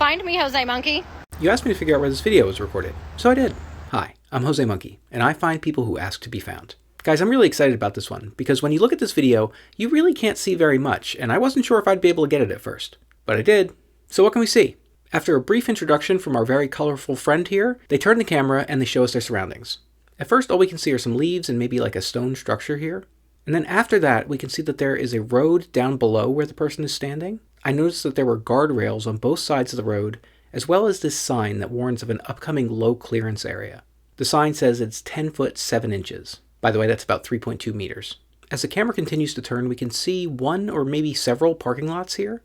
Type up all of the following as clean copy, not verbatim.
Find me, Jose Monkey. You asked me to figure out where this video was recorded, so I did. Hi, I'm Jose Monkey, and I find people who ask to be found. Guys, I'm really excited about this one, because when you look at this video, you really can't see very much, and I wasn't sure if I'd be able to get it at first. But I did. So what can we see? After a brief introduction from our very colorful friend here, they turn the camera and they show us their surroundings. At first, all we can see are some leaves and maybe like a stone structure here. And then after that, we can see that there is a road down below where the person is standing. I noticed that there were guardrails on both sides of the road, as well as this sign that warns of an upcoming low clearance area. The sign says it's 10 foot 7 inches. By the way, that's about 3.2 meters. As the camera continues to turn, we can see one or maybe several parking lots here.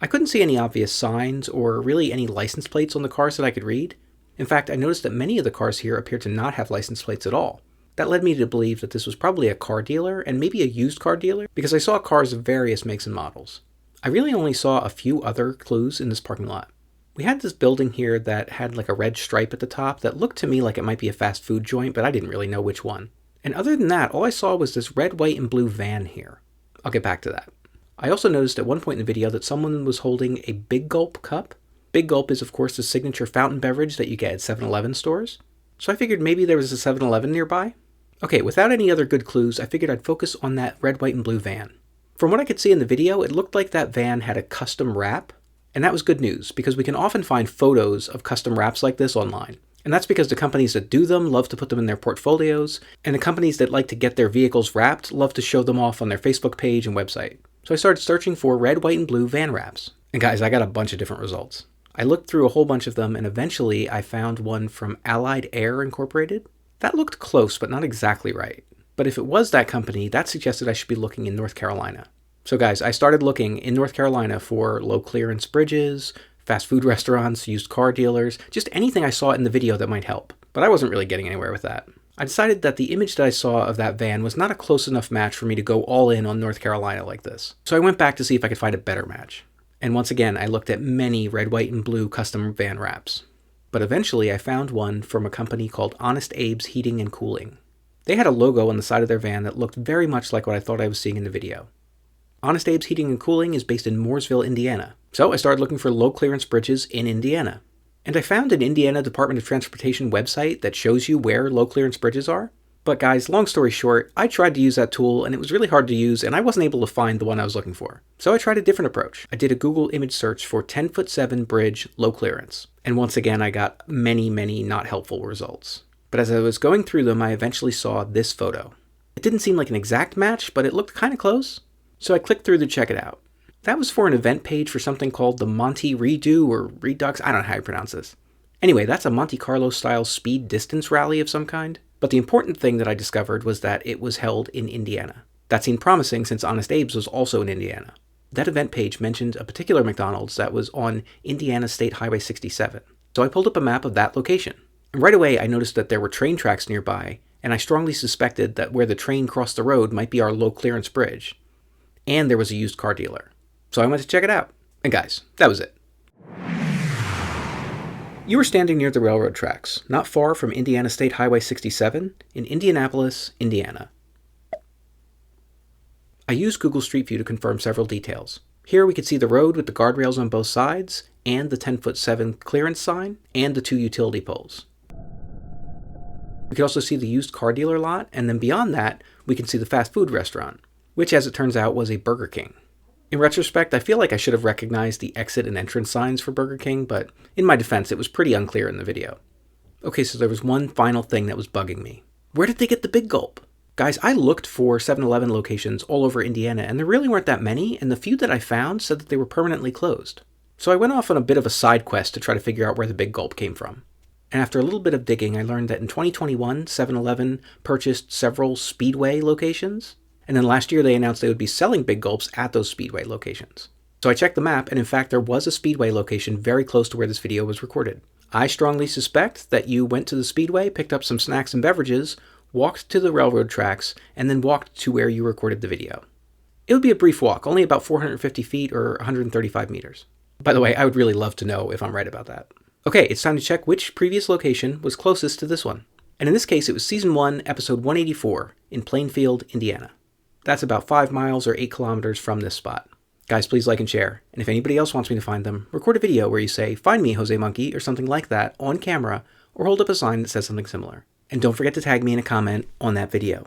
I couldn't see any obvious signs or really any license plates on the cars that I could read. In fact, I noticed that many of the cars here appear to not have license plates at all. That led me to believe that this was probably a car dealer and maybe a used car dealer because I saw cars of various makes and models. I really only saw a few other clues in this parking lot. We had this building here that had like a red stripe at the top that looked to me like it might be a fast food joint, but I didn't really know which one. And other than that, all I saw was this red, white, and blue van here. I'll get back to that. I also noticed at one point in the video that someone was holding a Big Gulp cup. Big Gulp is of course the signature fountain beverage that you get at 7-Eleven stores. So I figured maybe there was a 7-Eleven nearby. Okay, without any other good clues, I figured I'd focus on that red, white, and blue van. From what I could see in the video, it looked like that van had a custom wrap, and that was good news because we can often find photos of custom wraps like this online. And that's because the companies that do them love to put them in their portfolios, and the companies that like to get their vehicles wrapped love to show them off on their Facebook page and website. So I started searching for red, white, and blue van wraps. And guys, I got a bunch of different results. I looked through a whole bunch of them, and eventually I found one from Allied Air Incorporated. That looked close, but not exactly right. But if it was that company, that suggested I should be looking in North Carolina. So guys, I started looking in North Carolina for low clearance bridges, fast food restaurants, used car dealers, just anything I saw in the video that might help. But I wasn't really getting anywhere with that. I decided that the image that I saw of that van was not a close enough match for me to go all in on North Carolina like this. So I went back to see if I could find a better match. And once again, I looked at many red, white, and blue custom van wraps. But eventually I found one from a company called Honest Abe's Heating and Cooling. They had a logo on the side of their van that looked very much like what I thought I was seeing in the video. Honest Abe's Heating and Cooling is based in Mooresville, Indiana. So I started looking for low clearance bridges in Indiana. And I found an Indiana Department of Transportation website that shows you where low clearance bridges are. But guys, long story short, I tried to use that tool and it was really hard to use and I wasn't able to find the one I was looking for. So I tried a different approach. I did a Google image search for 10 foot 7 bridge low clearance. And once again, I got many not helpful results. But as I was going through them, I eventually saw this photo. It didn't seem like an exact match, but it looked kind of close. So I clicked through to check it out. That was for an event page for something called the Monte Redo or Redux. I don't know how you pronounce this. Anyway, that's a Monte Carlo style speed distance rally of some kind. But the important thing that I discovered was that it was held in Indiana. That seemed promising since Honest Abe's was also in Indiana. That event page mentioned a particular McDonald's that was on Indiana State Highway 67. So I pulled up a map of that location. And right away I noticed that there were train tracks nearby, and I strongly suspected that where the train crossed the road might be our low clearance bridge. And there was a used car dealer. So I went to check it out. And guys, that was it. You were standing near the railroad tracks, not far from Indiana State Highway 67 in Indianapolis, Indiana. I used Google Street View to confirm several details. Here we could see the road with the guardrails on both sides, and the 10 foot 7 clearance sign, and the 2 utility poles. We could also see the used car dealer lot, and then beyond that, we can see the fast food restaurant, which as it turns out was a Burger King. In retrospect, I feel like I should have recognized the exit and entrance signs for Burger King, but in my defense, it was pretty unclear in the video. Okay, so there was one final thing that was bugging me. Where did they get the Big Gulp? Guys, I looked for 7-Eleven locations all over Indiana, and there really weren't that many, and the few that I found said that they were permanently closed. So I went off on a bit of a side quest to try to figure out where the Big Gulp came from. And after a little bit of digging, I learned that in 2021, 7-Eleven purchased several Speedway locations. And then last year they announced they would be selling Big Gulps at those Speedway locations. So I checked the map, and in fact there was a Speedway location very close to where this video was recorded. I strongly suspect that you went to the Speedway, picked up some snacks and beverages, walked to the railroad tracks, and then walked to where you recorded the video. It would be a brief walk, only about 450 feet or 135 meters. By the way, I would really love to know if I'm right about that. Okay, it's time to check which previous location was closest to this one. And in this case, it was Season 1, Episode 184 in Plainfield, Indiana. That's about 5 miles or 8 kilometers from this spot. Guys, please like and share. And if anybody else wants me to find them, record a video where you say, "Find me, Jose Monkey," or something like that on camera, or hold up a sign that says something similar. And don't forget to tag me in a comment on that video.